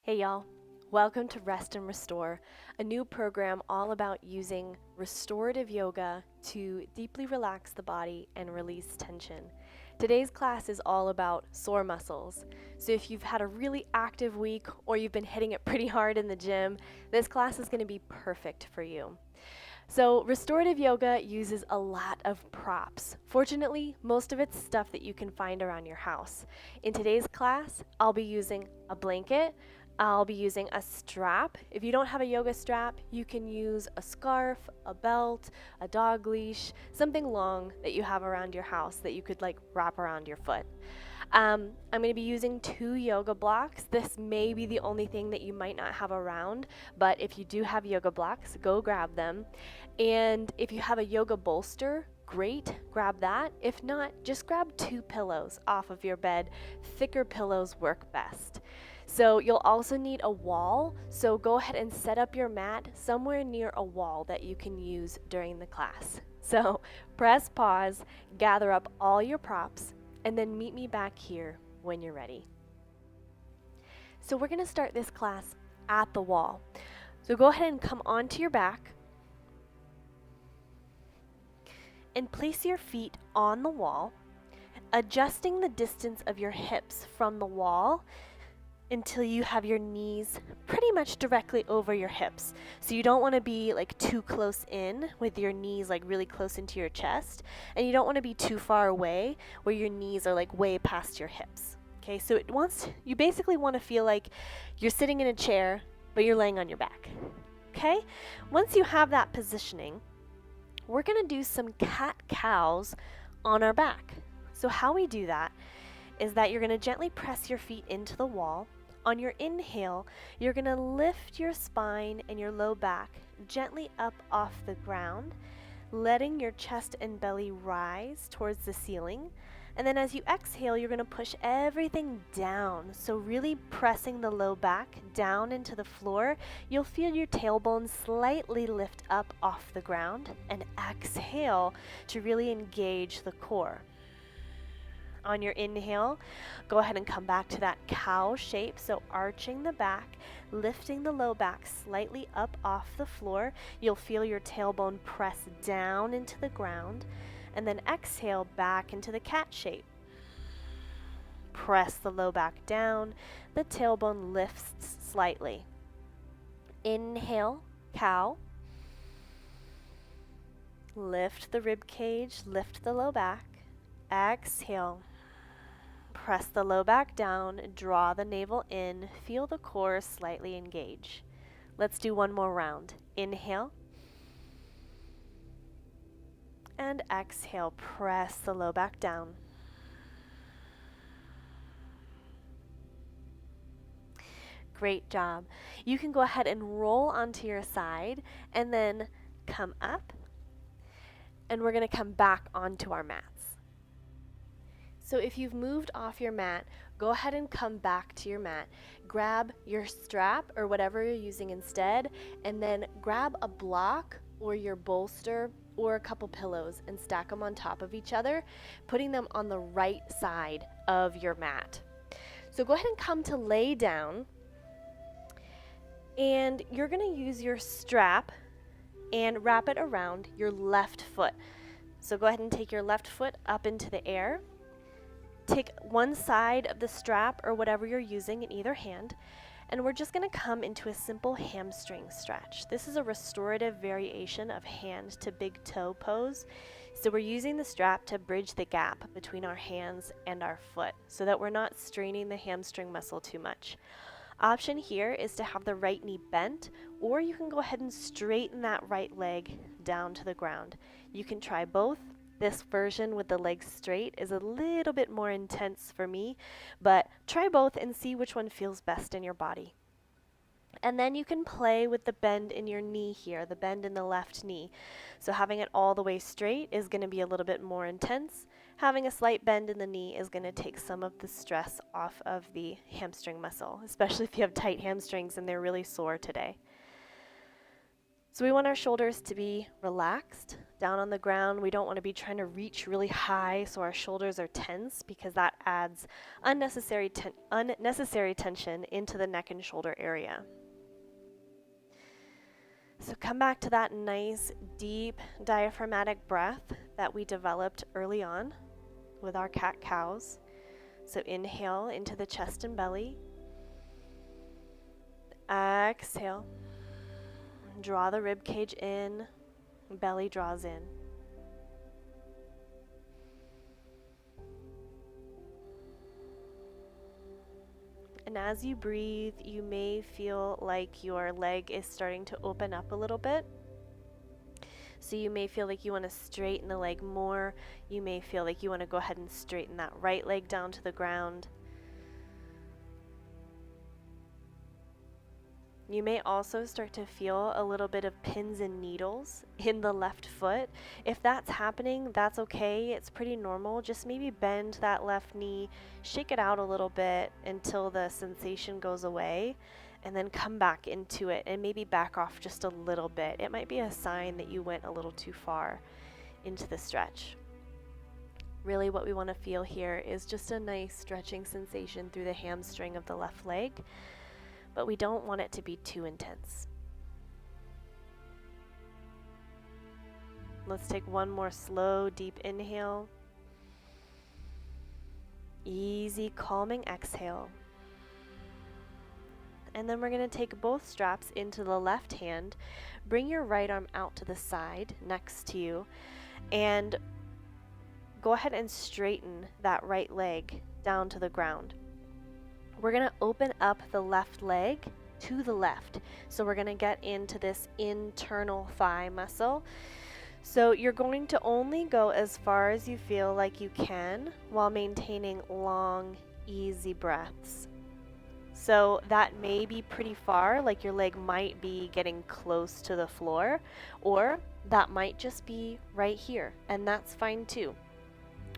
Hey y'all, welcome to Rest and Restore, a new program all about using restorative yoga to deeply relax the body and release tension. Today's class is all about sore muscles. So if you've had a really active week or you've been hitting it pretty hard in the gym, this class is going to be perfect for you. So, restorative yoga uses a lot of props. Fortunately, most of it's stuff that you can find around your house. In today's class, I'll be using a blanket, I'll be using a strap. If you don't have a yoga strap, you can use a scarf, a belt, a dog leash, something long that you have around your house that you could like wrap around your foot. I'm going to be using 2 yoga blocks. This may be the only thing that you might not have around, but if you do have yoga blocks, go grab them. And if you have a yoga bolster, great, grab that. If not, just grab 2 pillows off of your bed. Thicker pillows work best. So you'll also need a wall, so go ahead and set up your mat somewhere near a wall that you can use during the class. So press pause, gather up all your props, and then meet me back here when you're ready. So we're going to start this class at the wall. So go ahead and come onto your back and place your feet on the wall, adjusting the distance of your hips from the wall until you have your knees pretty much directly over your hips. So you don't want to be like too close in with your knees like really close into your chest, and you don't want to be too far away where your knees are like way past your hips. Okay, so you basically want to feel like you're sitting in a chair, but you're laying on your back. Okay, once you have that positioning, we're going to do some cat-cows on our back. So how we do that is that you're going to gently press your feet into the wall. On your inhale, you're going to lift your spine and your low back gently up off the ground, letting your chest and belly rise towards the ceiling. And then as you exhale, you're going to push everything down. So really pressing the low back down into the floor. You'll feel your tailbone slightly lift up off the ground, and exhale to really engage the core. On your inhale, go ahead and come back to that cow shape, so arching the back, lifting the low back slightly up off the floor. You'll feel your tailbone press down into the ground, and then exhale back into the cat shape. Press the low back down, the tailbone lifts slightly. Inhale, cow. Lift the rib cage, lift the low back. Exhale. Press the low back down, draw the navel in, feel the core slightly engage. Let's do one more round. Inhale. And exhale, press the low back down. Great job. You can go ahead and roll onto your side and then come up, and we're going to come back onto our mats. So if you've moved off your mat, go ahead and come back to your mat. Grab your strap or whatever you're using instead, and then grab a block or your bolster or a couple pillows and stack them on top of each other, putting them on the right side of your mat. So go ahead and come to lay down, and you're going to use your strap and wrap it around your left foot. So go ahead and take your left foot up into the air. Take one side of the strap or whatever you're using in either hand, and we're just going to come into a simple hamstring stretch. This is a restorative variation of hand to big toe pose. So we're using the strap to bridge the gap between our hands and our foot so that we're not straining the hamstring muscle too much. Option here is to have the right knee bent, or you can go ahead and straighten that right leg down to the ground. You can try both. This version with the legs straight is a little bit more intense for me, but try both and see which one feels best in your body. And then you can play with the bend in your knee here, the bend in the left knee. So having it all the way straight is going to be a little bit more intense. Having a slight bend in the knee is going to take some of the stress off of the hamstring muscle, especially if you have tight hamstrings and they're really sore today. So we want our shoulders to be relaxed down on the ground. We don't want to be trying to reach really high so our shoulders are tense, because that adds unnecessary tension into the neck and shoulder area. So come back to that nice, deep, diaphragmatic breath that we developed early on with our cat-cows. So inhale into the chest and belly. Exhale. Draw the rib cage in, belly draws in. And as you breathe, you may feel like your leg is starting to open up a little bit. So you may feel like you want to straighten the leg more. You may feel like you want to go ahead and straighten that right leg down to the ground. You may also start to feel a little bit of pins and needles in the left foot. If that's happening, that's okay. It's pretty normal. Just maybe bend that left knee, shake it out a little bit until the sensation goes away, and then come back into it and maybe back off just a little bit. It might be a sign that you went a little too far into the stretch. Really what we want to feel here is just a nice stretching sensation through the hamstring of the left leg, but we don't want it to be too intense. Let's take one more slow, deep inhale. Easy, calming exhale. And then we're going to take both straps into the left hand. Bring your right arm out to the side next to you, and go ahead and straighten that right leg down to the ground. We're going to open up the left leg to the left. So we're going to get into this internal thigh muscle. So you're going to only go as far as you feel like you can while maintaining long, easy breaths. So that may be pretty far, like your leg might be getting close to the floor, or that might just be right here, and that's fine too.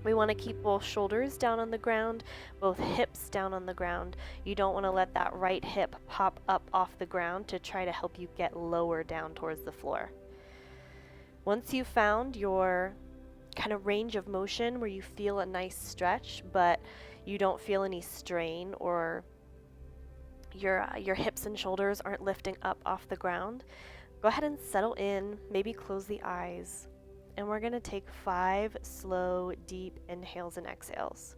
We want to keep both shoulders down on the ground, both hips down on the ground. You don't want to let that right hip pop up off the ground to try to help you get lower down towards the floor. Once you've found your kind of range of motion where you feel a nice stretch, but you don't feel any strain, or your hips and shoulders aren't lifting up off the ground, go ahead and settle in, maybe close the eyes. And we're going to take 5 slow, deep inhales and exhales.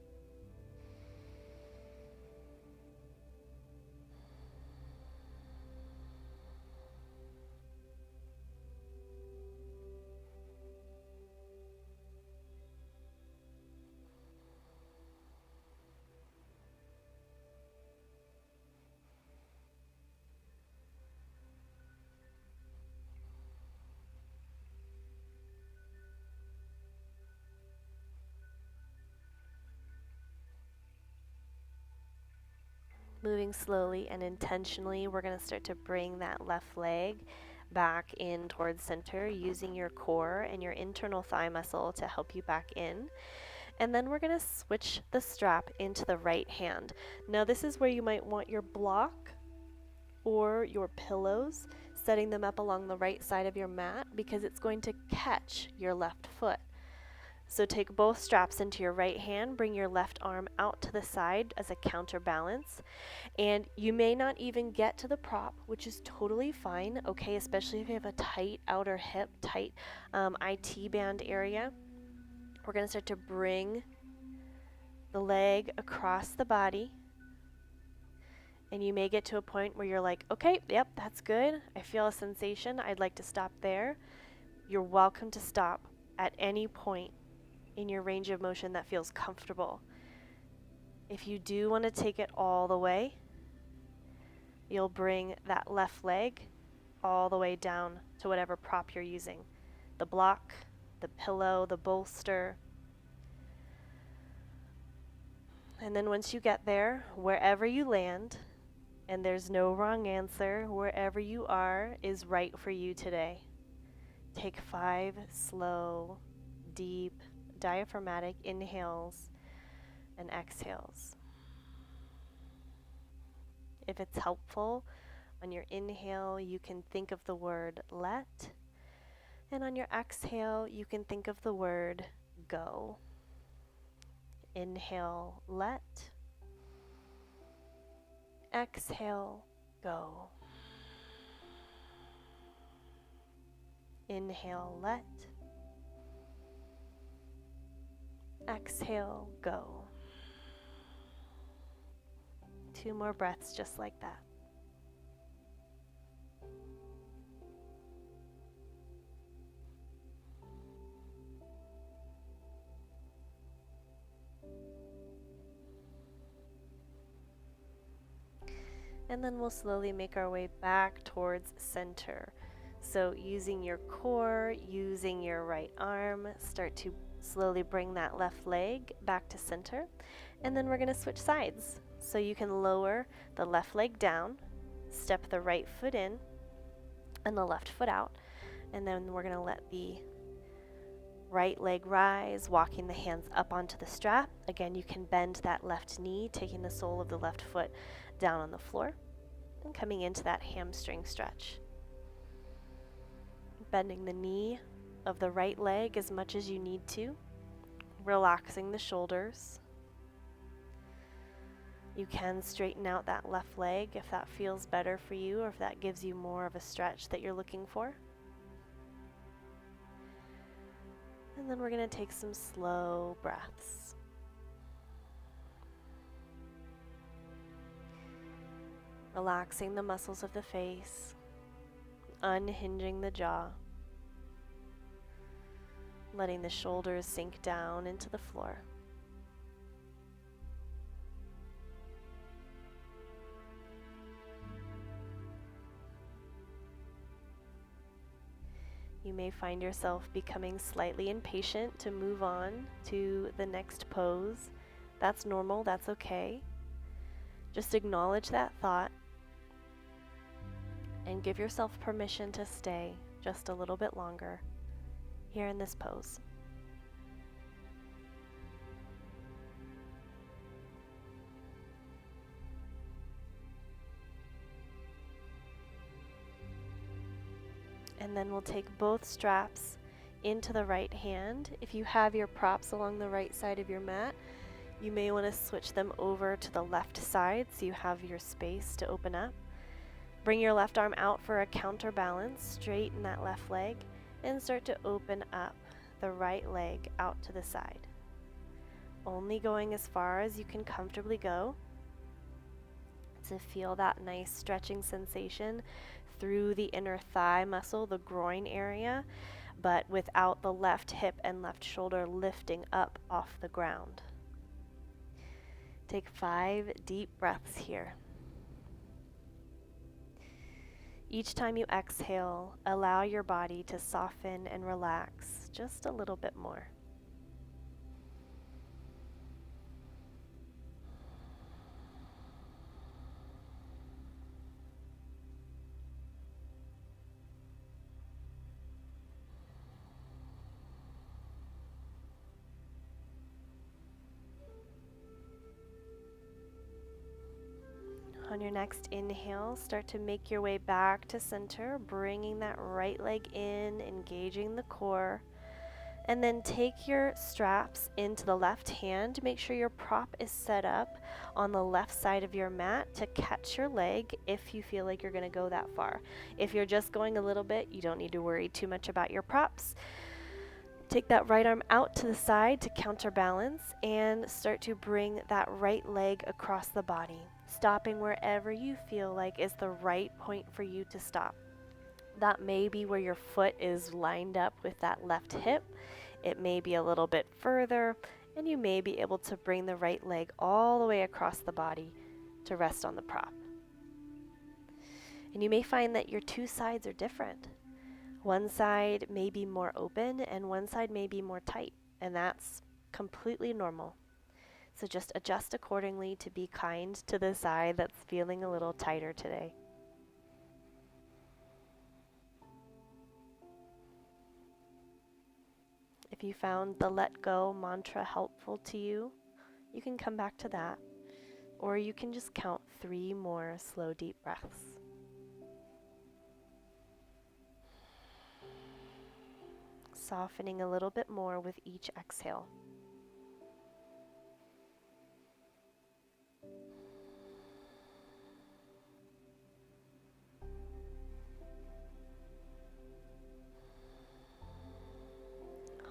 Moving slowly and intentionally, we're going to start to bring that left leg back in towards center, using your core and your internal thigh muscle to help you back in. And then we're going to switch the strap into the right hand. Now this is where you might want your block or your pillows, setting them up along the right side of your mat, because it's going to catch your left foot. So take both straps into your right hand, bring your left arm out to the side as a counterbalance, and you may not even get to the prop, which is totally fine, okay, especially if you have a tight outer hip, tight IT band area. We're going to start to bring the leg across the body, and you may get to a point where you're like, okay, yep, that's good. I feel a sensation. I'd like to stop there. You're welcome to stop at any point in your range of motion that feels comfortable. If you do want to take it all the way, you'll bring that left leg all the way down to whatever prop you're using. The block, the pillow, the bolster. And then once you get there, wherever you land, and there's no wrong answer, wherever you are is right for you today. Take 5 slow, deep, diaphragmatic inhales and exhales. If it's helpful, On your inhale, you can think of the word let, and on your exhale, you can think of the word go. Inhale, let. Exhale, go. Inhale, let. Exhale, go. 2 more breaths just like that. And then we'll slowly make our way back towards center. So using your core, using your right arm, start to slowly bring that left leg back to center. And then we're going to switch sides. So you can lower the left leg down, step the right foot in, and the left foot out. And then we're going to let the right leg rise, walking the hands up onto the strap. Again, you can bend that left knee, taking the sole of the left foot down on the floor and coming into that hamstring stretch. Bending the knee of the right leg as much as you need to, relaxing the shoulders. You can straighten out that left leg if that feels better for you or if that gives you more of a stretch that you're looking for. And then we're going to take some slow breaths. Relaxing the muscles of the face, unhinging the jaw, letting the shoulders sink down into the floor. You may find yourself becoming slightly impatient to move on to the next pose. That's normal, that's okay. Just acknowledge that thought and give yourself permission to stay just a little bit longer here in this pose. And then we'll take both straps into the right hand. If you have your props along the right side of your mat, you may want to switch them over to the left side so you have your space to open up. Bring your left arm out for a counterbalance, straighten that left leg, and start to open up the right leg out to the side. Only going as far as you can comfortably go to feel that nice stretching sensation through the inner thigh muscle, the groin area, but without the left hip and left shoulder lifting up off the ground. Take 5 deep breaths here. Each time you exhale, allow your body to soften and relax just a little bit more. On your next inhale, start to make your way back to center, bringing that right leg in, engaging the core. And then take your straps into the left hand. Make sure your prop is set up on the left side of your mat to catch your leg if you feel like you're going to go that far. If you're just going a little bit, you don't need to worry too much about your props. Take that right arm out to the side to counterbalance and start to bring that right leg across the body, stopping wherever you feel like is the right point for you to stop. That may be where your foot is lined up with that left hip. It may be a little bit further, and you may be able to bring the right leg all the way across the body to rest on the prop. And you may find that your 2 sides are different. One side may be more open and one side may be more tight, and that's completely normal. So just adjust accordingly to be kind to the side that's feeling a little tighter today. If you found the let go mantra helpful to you, you can come back to that, or you can just count 3 more slow, deep breaths. softening a little bit more with each exhale.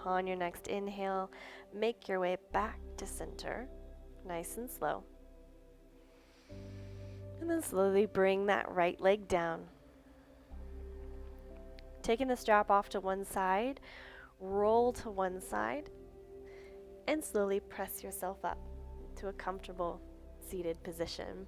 On your next inhale, make your way back to center, nice and slow. And then slowly bring that right leg down. Taking the strap off to one side, roll to one side, and slowly press yourself up to a comfortable seated position.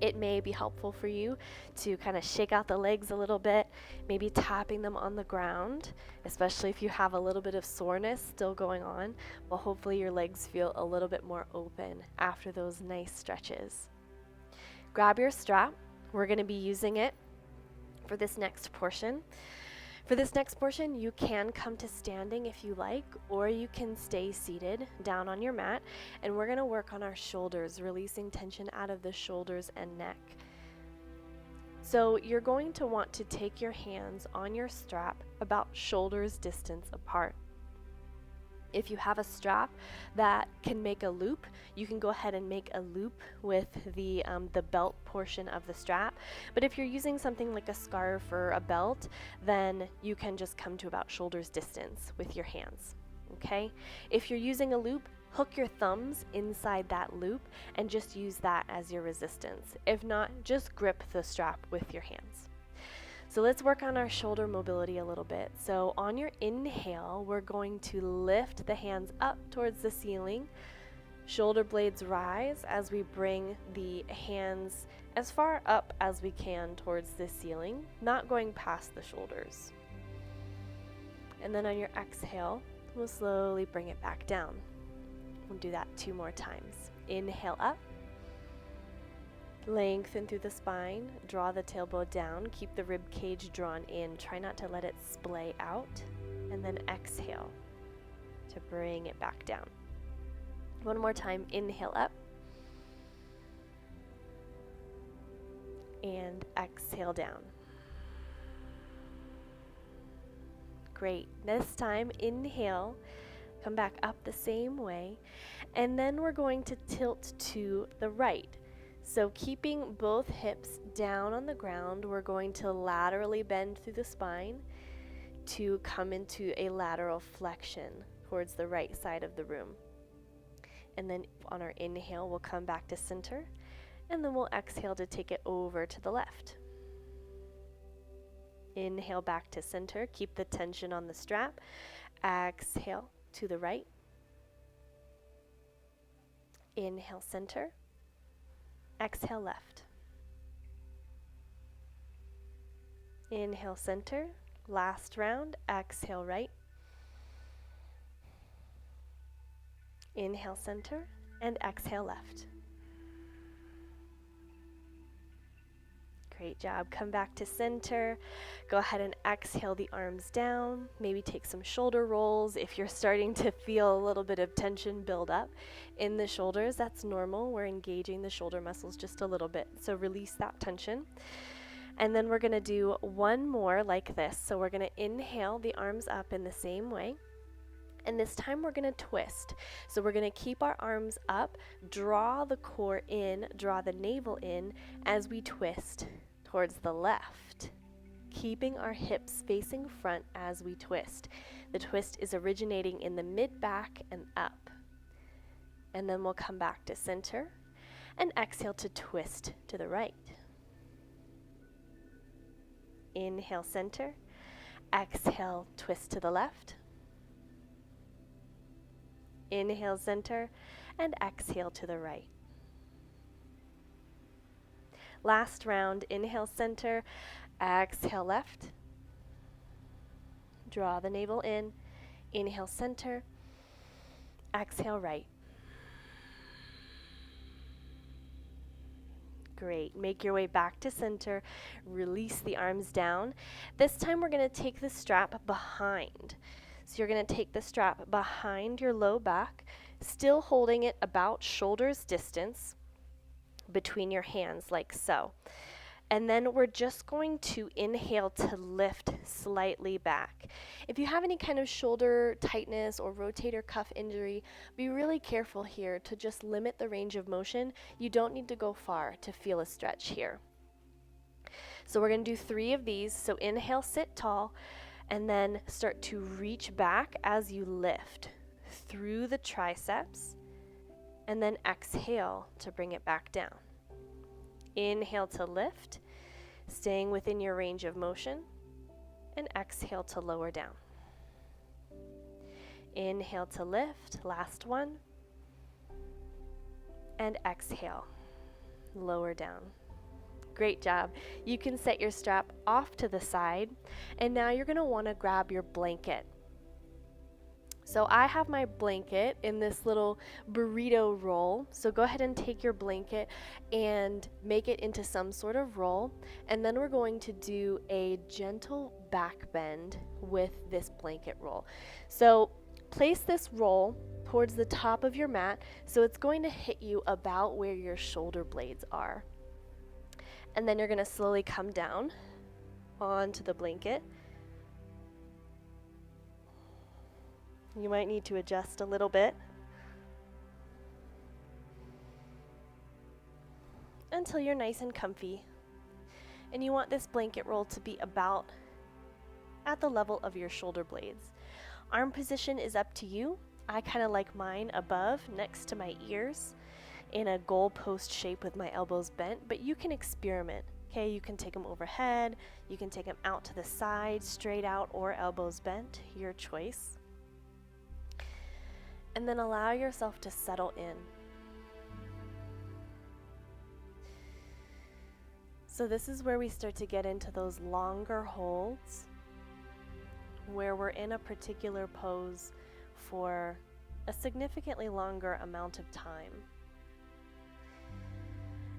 It may be helpful for you to kind of shake out the legs a little bit, maybe tapping them on the ground, especially if you have a little bit of soreness still going on. Well, hopefully your legs feel a little bit more open after those nice stretches. Grab your strap. We're going to be using it for this next portion. For this next portion, you can come to standing if you like, or you can stay seated down on your mat, and we're going to work on our shoulders, releasing tension out of the shoulders and neck. So you're going to want to take your hands on your strap about shoulders distance apart. If you have a strap that can make a loop, you can go ahead and make a loop with the belt portion of the strap. But if you're using something like a scarf or a belt, then you can just come to about shoulders distance with your hands, okay? If you're using a loop, hook your thumbs inside that loop and just use that as your resistance. If not, just grip the strap with your hands. So let's work on our shoulder mobility a little bit. So on your inhale, we're going to lift the hands up towards the ceiling. Shoulder blades rise as we bring the hands as far up as we can towards the ceiling, not going past the shoulders. And then on your exhale, we'll slowly bring it back down. We'll do that 2 more times. Inhale up. Lengthen through the spine, draw the tailbone down, keep the rib cage drawn in, try not to let it splay out, and then exhale to bring it back down. One more time, inhale up, and exhale down. Great. This time, inhale, come back up the same way, and then we're going to tilt to the right. So keeping both hips down on the ground, we're going to laterally bend through the spine to come into a lateral flexion towards the right side of the room. And then on our inhale, we'll come back to center, and then we'll exhale to take it over to the left. Inhale back to center, keep the tension on the strap. Exhale to the right. Inhale center. Exhale left. Inhale center. Last round. Exhale right. Inhale center and exhale left. Great job. Come back to center. Go ahead and exhale the arms down. Maybe take some shoulder rolls. If you're starting to feel a little bit of tension build up in the shoulders, that's normal. We're engaging the shoulder muscles just a little bit. So release that tension. And then we're going to do one more like this. So we're going to inhale the arms up in the same way. And this time we're going to twist. So we're going to keep our arms up, draw the core in, draw the navel in as we twist towards the left, keeping our hips facing front as we twist. The twist is originating in the mid-back and up. And then we'll come back to center and exhale to twist to the right. Inhale center, exhale twist to the left. Inhale center and exhale to the right. Last round, inhale center, exhale left. Draw the navel in, inhale center, exhale right. Great. Make your way back to center. Release the arms down. This time we're going to take the strap behind. So you're going to take the strap behind your low back, still holding it about shoulders distance between your hands like so. And then we're just going to inhale to lift slightly back. If you have any kind of shoulder tightness or rotator cuff injury, be really careful here to just limit the range of motion. You don't need to go far to feel a stretch here. So we're going to do 3 of these. So inhale, sit tall, and then start to reach back as you lift through the triceps, and then exhale to bring it back down. Inhale to lift, staying within your range of motion, and exhale to lower down. Inhale to lift, last one, and exhale, lower down. Great job. You can set your strap off to the side, and now you're going to want to grab your blanket. So I have my blanket in this little burrito roll. So go ahead and take your blanket and make it into some sort of roll. And then we're going to do a gentle back bend with this blanket roll. So place this roll towards the top of your mat, so it's going to hit you about where your shoulder blades are. And then you're going to slowly come down onto the blanket. You might need to adjust a little bit until you're nice and comfy. And you want this blanket roll to be about at the level of your shoulder blades. Arm position is up to you. I kind of like mine above, next to my ears, in a goalpost shape with my elbows bent, but you can experiment. Okay, you can take them overhead, you can take them out to the side, straight out, or elbows bent, your choice. And then allow yourself to settle in. So this is where we start to get into those longer holds, where we're in a particular pose for a significantly longer amount of time.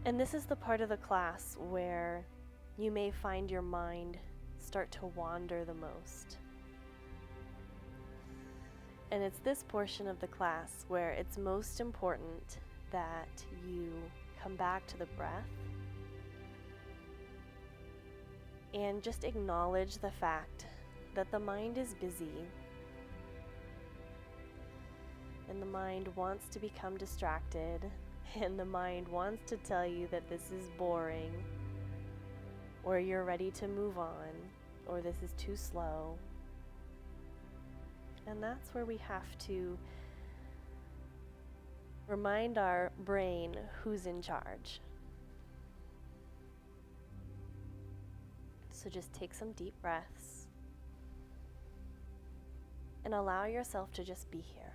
And this is the part of the class where you may find your mind start to wander the most. And it's this portion of the class where it's most important that you come back to the breath and just acknowledge the fact that the mind is busy and the mind wants to become distracted and the mind wants to tell you that this is boring or you're ready to move on or this is too slow. And that's where we have to remind our brain who's in charge. So just take some deep breaths and allow yourself to just be here.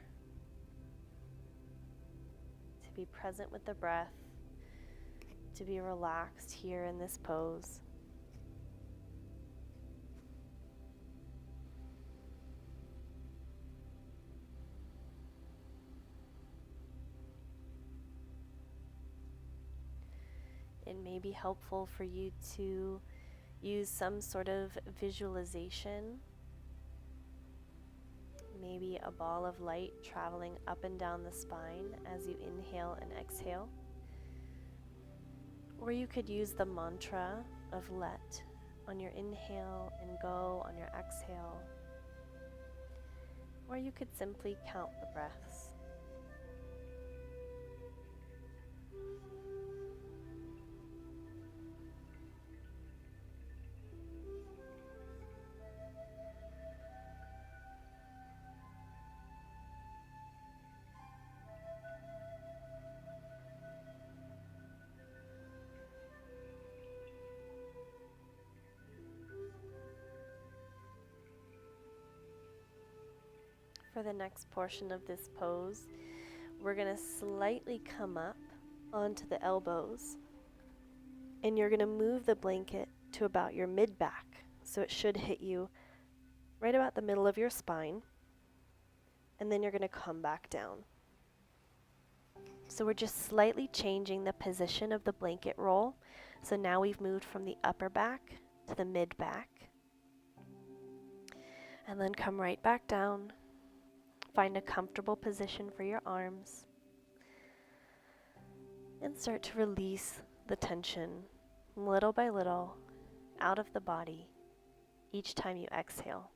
To be present with the breath, to be relaxed here in this pose. It may be helpful for you to use some sort of visualization, maybe a ball of light traveling up and down the spine as you inhale and exhale. Or you could use the mantra of let on your inhale and go on your exhale. Or you could simply count the breaths. For the next portion of this pose, we're going to slightly come up onto the elbows, and you're going to move the blanket to about your mid-back, so it should hit you right about the middle of your spine, and then you're going to come back down. So we're just slightly changing the position of the blanket roll. So now we've moved from the upper back to the mid-back, and then come right back down. Find a comfortable position for your arms and start to release the tension little by little, out of the body each time you exhale.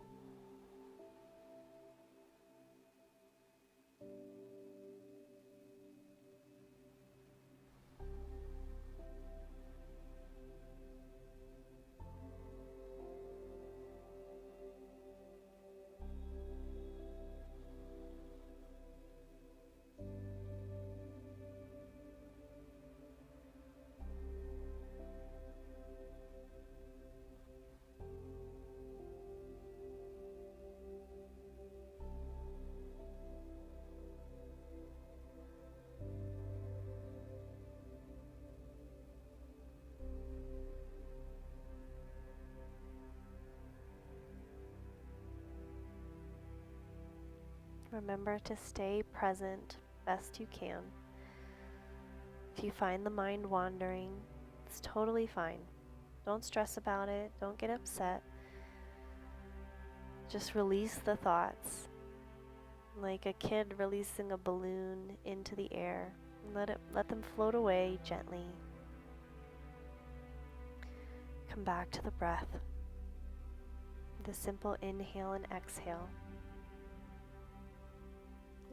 Remember to stay present best you can. If you find the mind wandering, it's totally fine. Don't stress about it. Don't get upset. Just release the thoughts, like a kid releasing a balloon into the air. Let them float away gently. Come back to the breath. The simple inhale and exhale.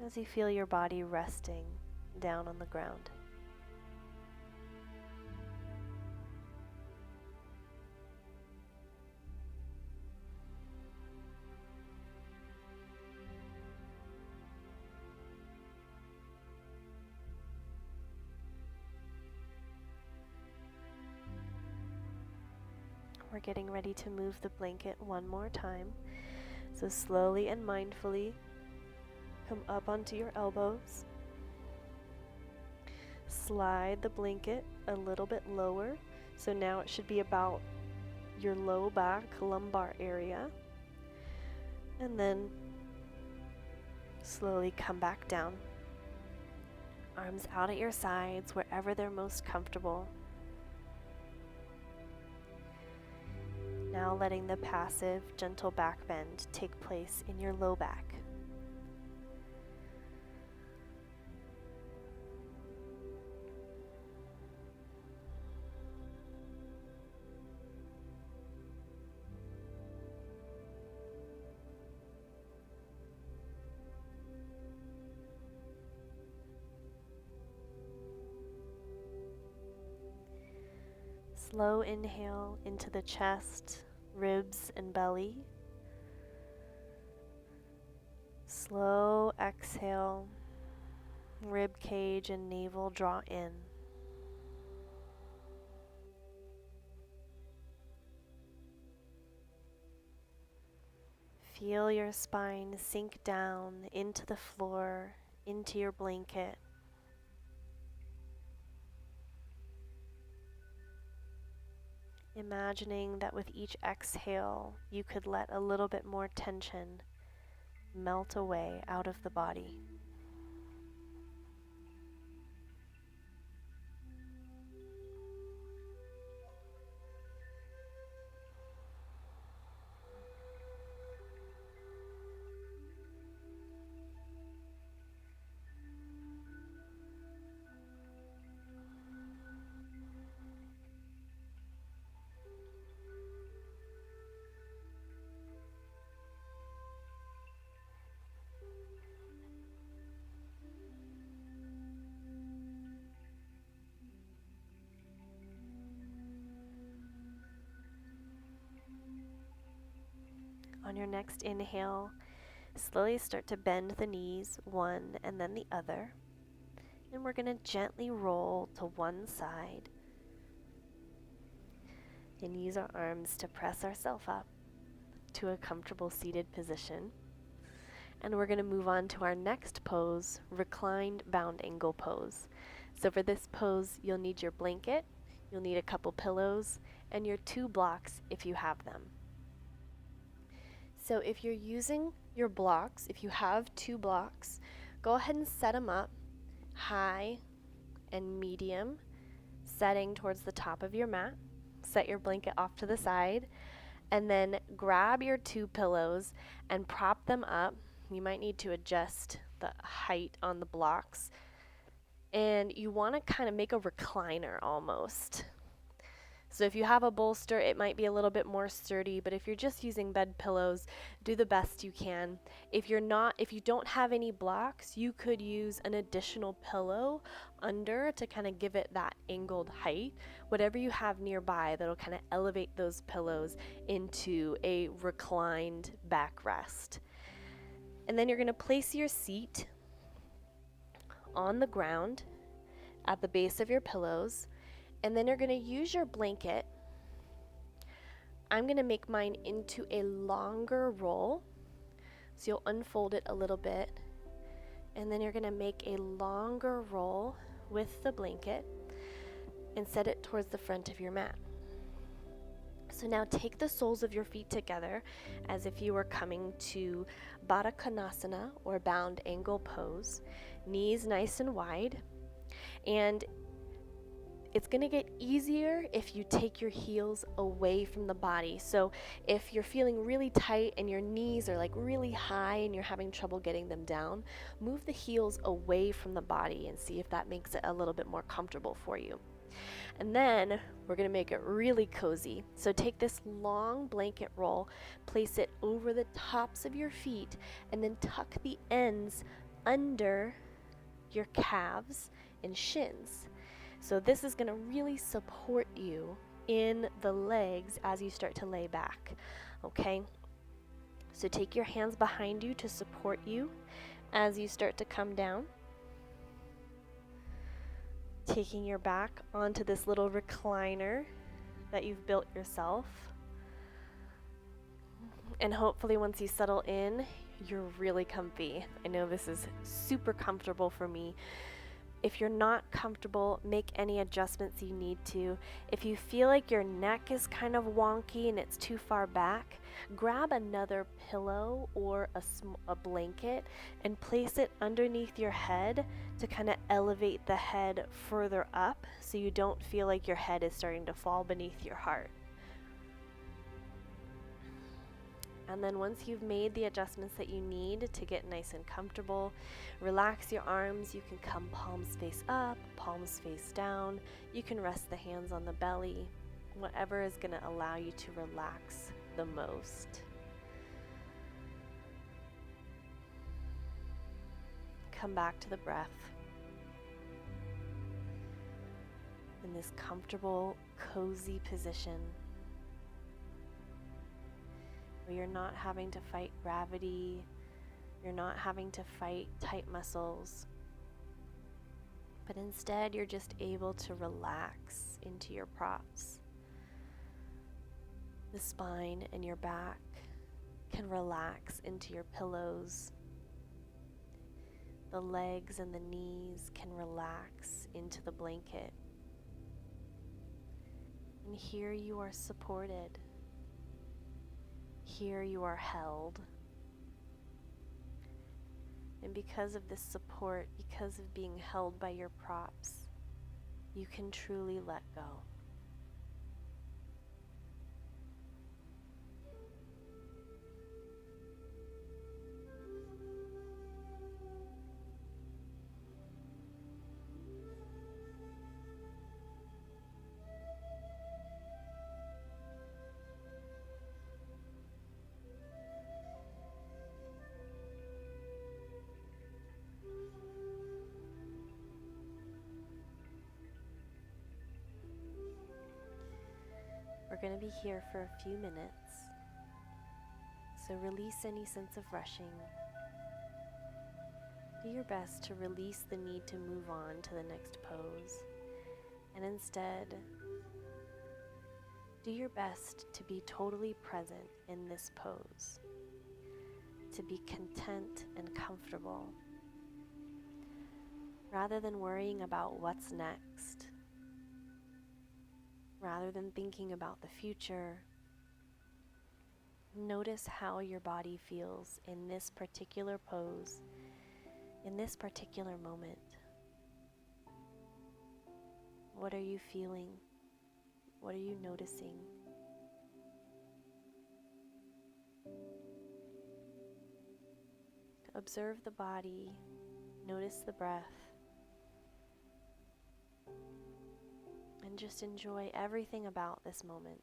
As you feel your body resting down on the ground. We're getting ready to move the blanket one more time. So slowly and mindfully, come up onto your elbows. Slide the blanket a little bit lower. So now it should be about your low back, lumbar area. And then slowly come back down. Arms out at your sides, wherever they're most comfortable. Now letting the passive, gentle back bend take place in your low back. Slow inhale into the chest, ribs, and belly. Slow exhale, rib cage and navel draw in. Feel your spine sink down into the floor, into your blanket. Imagining that with each exhale, you could let a little bit more tension melt away out of the body. On your next inhale, slowly start to bend the knees, one and then the other. And we're going to gently roll to one side and use our arms to press ourselves up to a comfortable seated position. And we're going to move on to our next pose, reclined bound angle pose. So for this pose, you'll need your blanket, you'll need a couple pillows, and your 2 blocks if you have them. So if you're using your blocks, if you have 2 blocks, go ahead and set them up high and medium, setting towards the top of your mat. Set your blanket off to the side, and then grab your 2 pillows and prop them up. You might need to adjust the height on the blocks, and you want to kind of make a recliner almost. So if you have a bolster, it might be a little bit more sturdy, but if you're just using bed pillows, do the best you can. If you don't have any blocks, you could use an additional pillow under to kind of give it that angled height. Whatever you have nearby that'll kind of elevate those pillows into a reclined backrest. And then you're going to place your seat on the ground at the base of your pillows, and then you're going to use your blanket. I'm going to make mine into a longer roll, so you'll unfold it a little bit, and then you're going to make a longer roll with the blanket and set it towards the front of your mat. So now take the soles of your feet together as if you were coming to Baddha Konasana, or bound angle pose. Knees nice and wide, and it's going to get easier if you take your heels away from the body. So if you're feeling really tight and your knees are like really high and you're having trouble getting them down, move the heels away from the body and see if that makes it a little bit more comfortable for you. And then we're going to make it really cozy. So take this long blanket roll, place it over the tops of your feet, and then tuck the ends under your calves and shins. So this is going to really support you in the legs as you start to lay back, okay? So take your hands behind you to support you as you start to come down. Taking your back onto this little recliner that you've built yourself. And hopefully once you settle in, you're really comfy. I know this is super comfortable for me. If you're not comfortable, make any adjustments you need to. If you feel like your neck is kind of wonky and it's too far back, grab another pillow or a blanket and place it underneath your head to kind of elevate the head further up so you don't feel like your head is starting to fall beneath your heart. And then once you've made the adjustments that you need to get nice and comfortable, relax your arms. You can come palms face up, palms face down. You can rest the hands on the belly, whatever is going to allow you to relax the most. Come back to the breath in this comfortable, cozy position, where you're not having to fight gravity, you're not having to fight tight muscles, but instead you're just able to relax into your props. The spine and your back can relax into your pillows. The legs and the knees can relax into the blanket. And here you are supported. Here you are held. And because of this support, because of being held by your props, you can truly let go. We're going to be here for a few minutes, so release any sense of rushing. Do your best to release the need to move on to the next pose, and instead, do your best to be totally present in this pose, to be content and comfortable, rather than worrying about what's next. Rather than thinking about the future, notice how your body feels in this particular pose, in this particular moment. What are you feeling? What are you noticing? Observe the body, notice the breath, and just enjoy everything about this moment.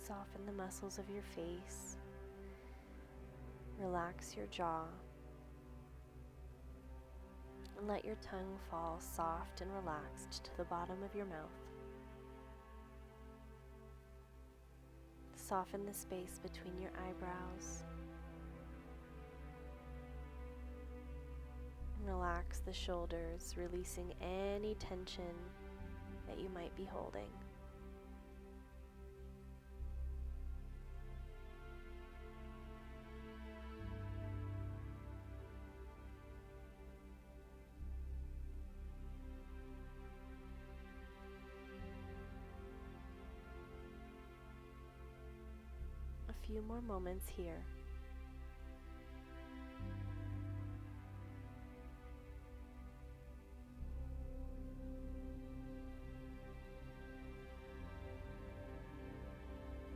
Soften the muscles of your face. Relax your jaw. And let your tongue fall soft and relaxed to the bottom of your mouth. Soften the space between your eyebrows. Relax the shoulders, releasing any tension that you might be holding. A few more moments here.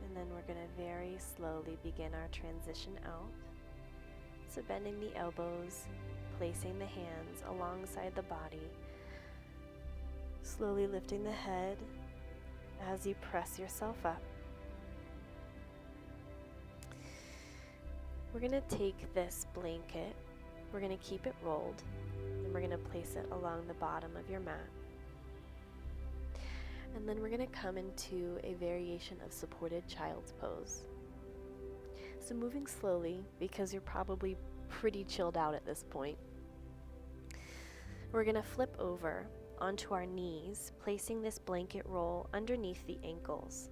And then we're going to very slowly begin our transition out. So bending the elbows, placing the hands alongside the body, slowly lifting the head as you press yourself up. We're going to take this blanket, we're going to keep it rolled, and we're going to place it along the bottom of your mat. And then we're going to come into a variation of supported child's pose. So moving slowly, because you're probably pretty chilled out at this point, we're going to flip over onto our knees, placing this blanket roll underneath the ankles.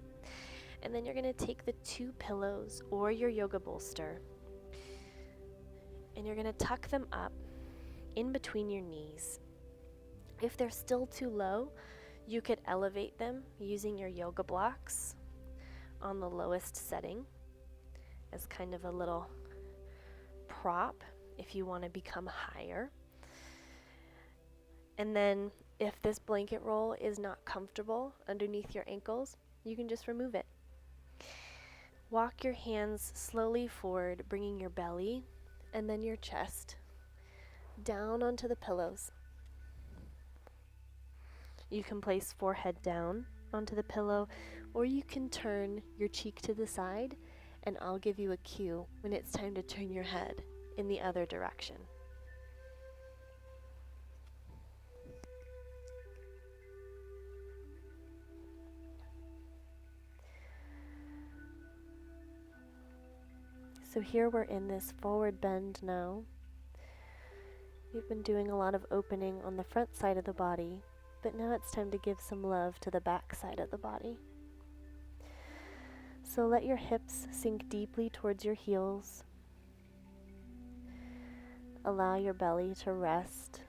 And then you're going to take the 2 pillows or your yoga bolster, and you're going to tuck them up in between your knees. If they're still too low, you could elevate them using your yoga blocks on the lowest setting as kind of a little prop if you want to become higher. And then if this blanket roll is not comfortable underneath your ankles, you can just remove it. Walk your hands slowly forward, bringing your belly and then your chest down onto the pillows. You can place forehead down onto the pillow, or you can turn your cheek to the side, and I'll give you a cue when it's time to turn your head in the other direction. So here we're in this forward bend now. We've been doing a lot of opening on the front side of the body, but now it's time to give some love to the back side of the body. So let your hips sink deeply towards your heels. Allow your belly to rest,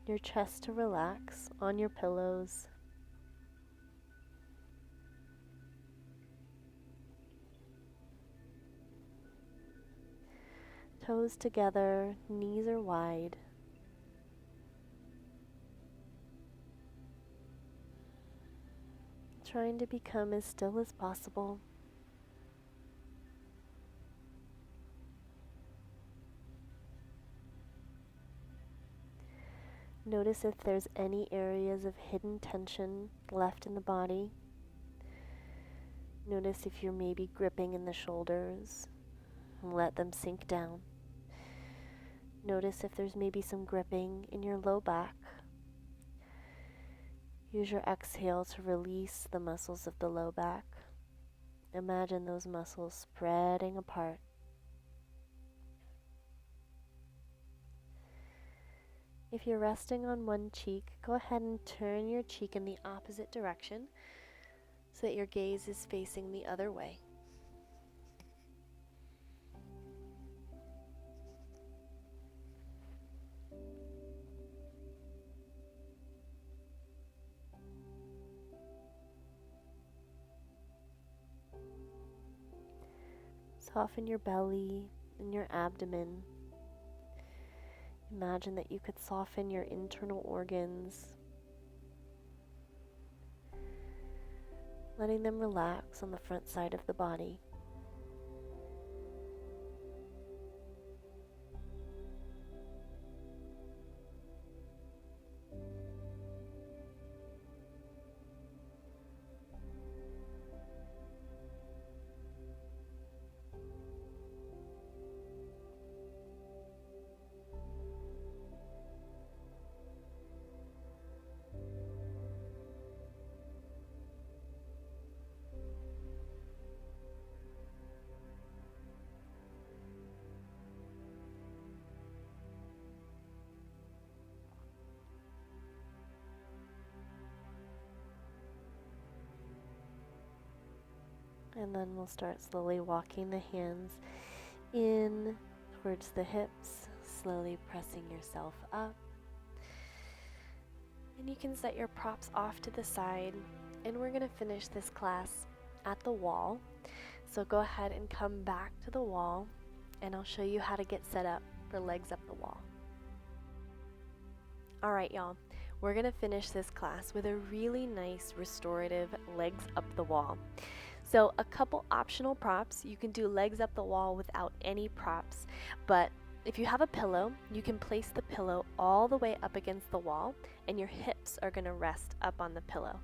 your chest to relax on your pillows. Toes together, knees are wide. Trying to become as still as possible. Notice if there's any areas of hidden tension left in the body. Notice if you're maybe gripping in the shoulders, and let them sink down. Notice if there's maybe some gripping in your low back. Use your exhale to release the muscles of the low back. Imagine those muscles spreading apart. If you're resting on one cheek, go ahead and turn your cheek in the opposite direction so that your gaze is facing the other way. Soften your belly and your abdomen. Imagine that you could soften your internal organs, letting them relax on the front side of the body. And then we'll start slowly walking the hands in towards the hips, slowly pressing yourself up. And you can set your props off to the side, and we're going to finish this class at the wall. So go ahead and come back to the wall, and I'll show you how to get set up for legs up the wall. All right, y'all. We're going to finish this class with a really nice restorative legs up the wall. So a couple optional props. You can do legs up the wall without any props, but if you have a pillow, you can place the pillow all the way up against the wall, and your hips are going to rest up on the pillow.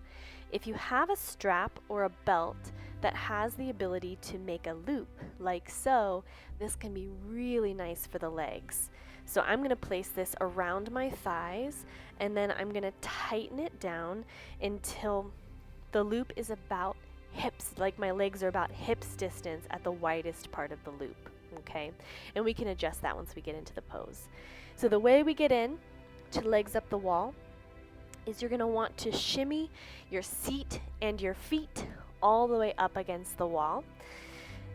If you have a strap or a belt that has the ability to make a loop, like so, this can be really nice for the legs. So I'm going to place this around my thighs, and then I'm going to tighten it down until the loop is about hips, like my legs are about hips distance at the widest part of the loop, okay? And we can adjust that once we get into the pose. So the way we get in to legs up the wall is you're going to want to shimmy your seat and your feet all the way up against the wall.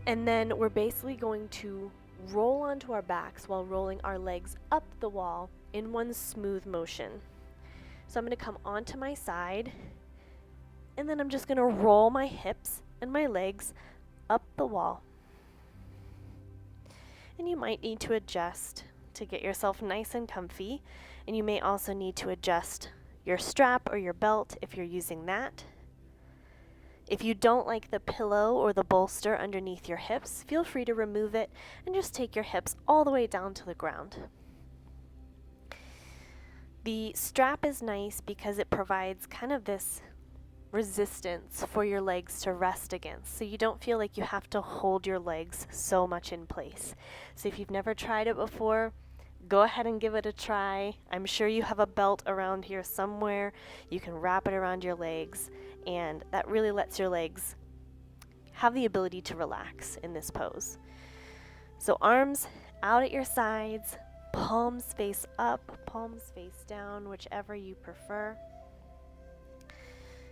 And then we're basically going to roll onto our backs while rolling our legs up the wall in one smooth motion. So I'm going to come onto my side, and then I'm just going to roll my hips and my legs up the wall. And you might need to adjust to get yourself nice and comfy, and you may also need to adjust your strap or your belt if you're using that. If you don't like the pillow or the bolster underneath your hips, feel free to remove it and just take your hips all the way down to the ground. The strap is nice because it provides kind of this resistance for your legs to rest against, so you don't feel like you have to hold your legs so much in place. So if you've never tried it before, go ahead and give it a try. I'm sure you have a belt around here somewhere. You can wrap it around your legs, and that really lets your legs have the ability to relax in this pose. So arms out at your sides, palms face up, palms face down, whichever you prefer.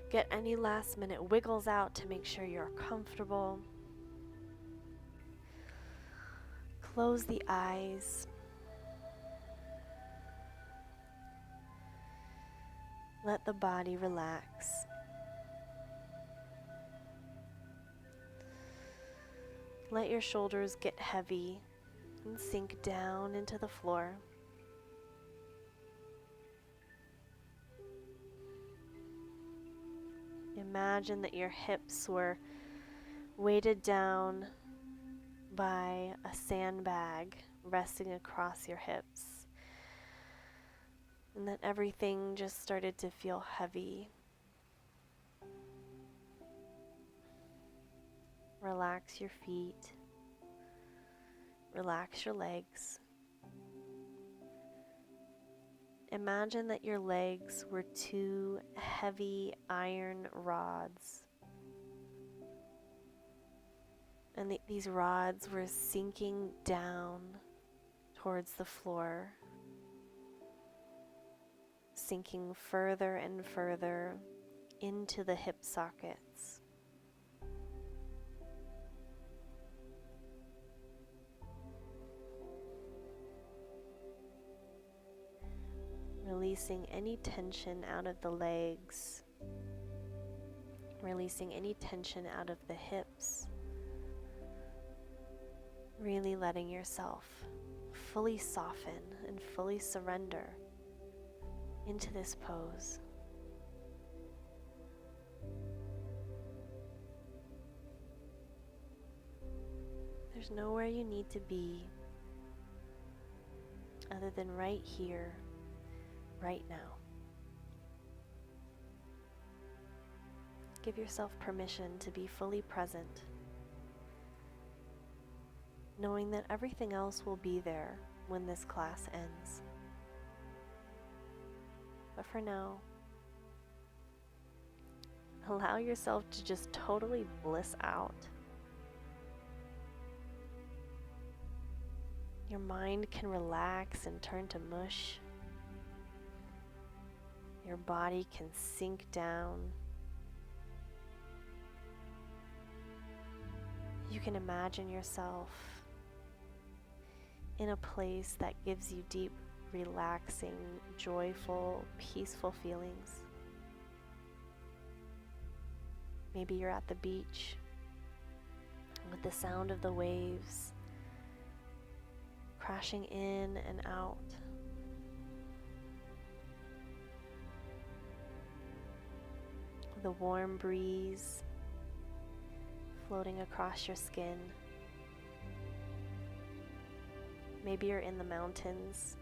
Get any last minute wiggles out to make sure you're comfortable. Close the eyes. Let the body relax. Let your shoulders get heavy and sink down into the floor. Imagine that your hips were weighted down by a sandbag resting across your hips, and that everything just started to feel heavy. Relax your feet. Relax your legs. Imagine that your legs were two heavy iron rods, and these rods were sinking down towards the floor. sinking further and further into the hip sockets. Releasing any tension out of the legs, releasing any tension out of the hips, really letting yourself fully soften and fully surrender into this pose. There's nowhere you need to be other than right here, right now. Give yourself permission to be fully present, knowing that everything else will be there when this class ends. But for now, allow yourself to just totally bliss out. Your mind can relax and turn to mush. Your body can sink down. You can imagine yourself in a place that gives you deep, relaxing, joyful, peaceful feelings. Maybe you're at the beach with the sound of the waves crashing in and out. The warm breeze floating across your skin. Maybe you're in the mountains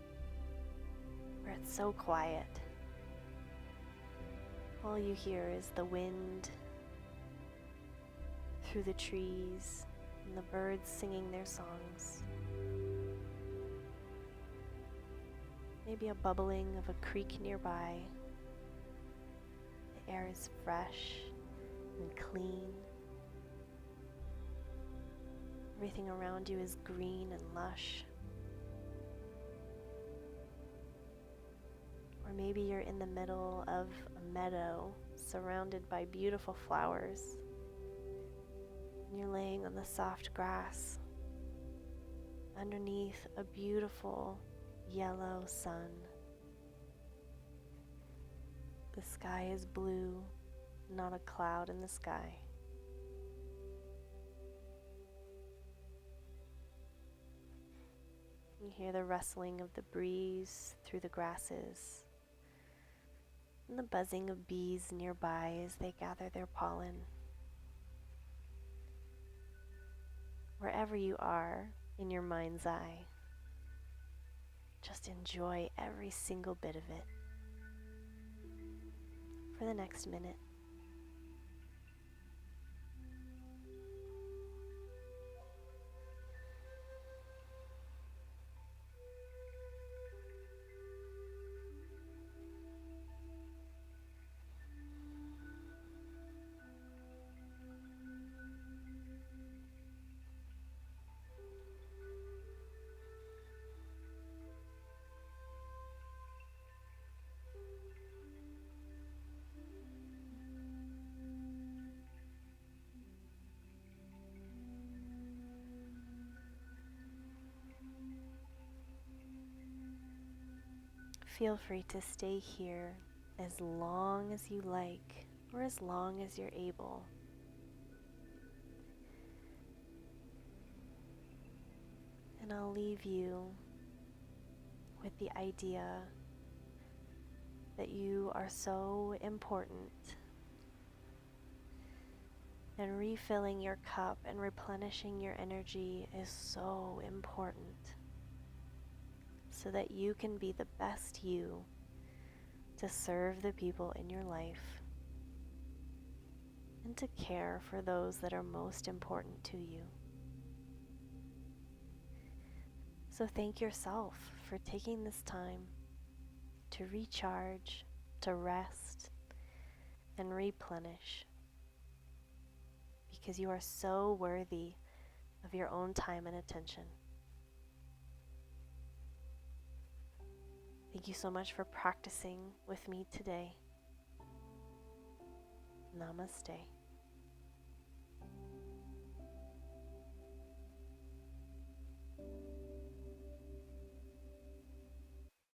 where it's so quiet. All you hear is the wind through the trees and the birds singing their songs. Maybe a bubbling of a creek nearby. The air is fresh and clean. Everything around you is green and lush. Or maybe you're in the middle of a meadow surrounded by beautiful flowers. And you're laying on the soft grass underneath a beautiful yellow sun. The sky is blue, not a cloud in the sky. You hear the rustling of the breeze through the grasses and the buzzing of bees nearby as they gather their pollen. Wherever you are in your mind's eye, just enjoy every single bit of it for the next minute. Feel free to stay here as long as you like, or as long as you're able. And I'll leave you with the idea that you are so important, and refilling your cup and replenishing your energy is so important, so that you can be the best you to serve the people in your life and to care for those that are most important to you. So thank yourself for taking this time to recharge, to rest, and replenish, because you are so worthy of your own time and attention. Thank you so much for practicing with me today. Namaste.